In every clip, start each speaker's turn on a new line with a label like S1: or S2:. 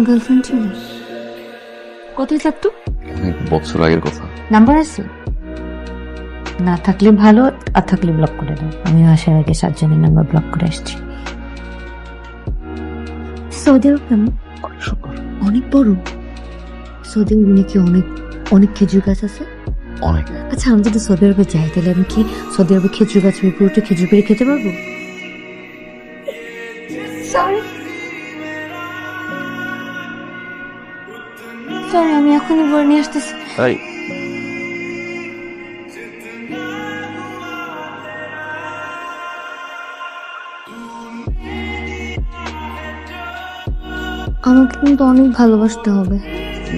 S1: Girlfriend ছিল? কোথায় থাকতো?
S2: অনেক বছর আগের কথা।
S1: নাম্বার আছে? না থাকলে ভালো, আর থাকলে ব্লক করে দাও। আমি আসার আগে 7 জনের নাম্বার ব্লক করে আসছি। সৌদি আরব কেমন? অনেক বড়। সৌদি আরবে নাকি অনেক অনেক খেজুর গাছ আছে।
S2: অনেক।
S1: আচ্ছা, আমি যদি সৌদি আরবে যাই তাহলে আমি কি সৌদি আরবে খেজুর গাছ পুরোটা খেজুর পেরে খেতে পারবো? সরি, আমি এখনই বলে নিয়ে আসতেছি।
S2: তাই
S1: আমাকে কিন্তু অনেক ভালোবাসতে হবে।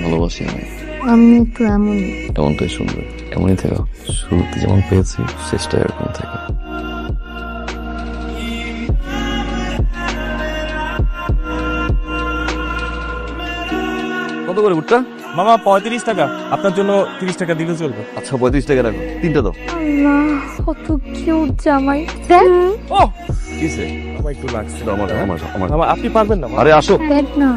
S2: ভালোবাসি আমি।
S1: আমি একটু এমন।
S2: এমনটাই শুনবে, এমনই থেকো। শুরুতে যেমন পেয়েছি শেষটা এরকম থেকে। কত করে ভুট্টা?
S3: মামা 35 টাকা, আপনার জন্য 30 টাকা দিলে চলবে।
S2: আচ্ছা 35 টাকা রাখো, 3টা দাও।
S1: আল্লাহ, কত কিউট জামাই। দেখ
S3: ও
S2: কিসে?
S3: মামা একটু লাগছে।
S2: আমার আমার আমার
S3: মামা আপনি পারবেন না?
S2: আরে আসো।
S1: দেখ না,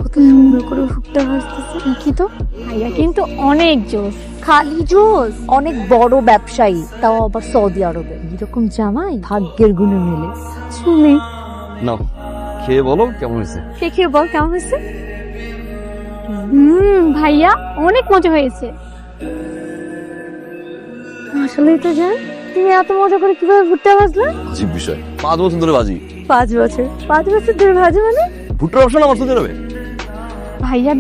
S1: কত সুন্দর করে ফুটটা ভাসতেছে। কি তো
S4: ভাইয়া কিন্তু অনেক জোস, খালি জোস, অনেক বড় ব্যবসায়ী, তাও আবার সৌদি আরবে। এরকম জামাই ভাগ্যের গুণে মেলে। শুনি
S2: নাও খেয়ে বলো কেমন হয়েছে।
S4: খেয়ে বল কেমন হয়েছে। ভাইয়া অনেক মজা হয়েছে।
S1: আসলেই তো জান, তুমি এত মজা করে কিভাবে ভুট্টা ভাজলে?
S2: আজীব বিষয়, 5 বছর ধরে বাজি।
S1: 5 বছর ধরে ভাজো মানে?
S2: ভুট্টার অপশন আমার সাথে যাবে।
S4: ভাইয়া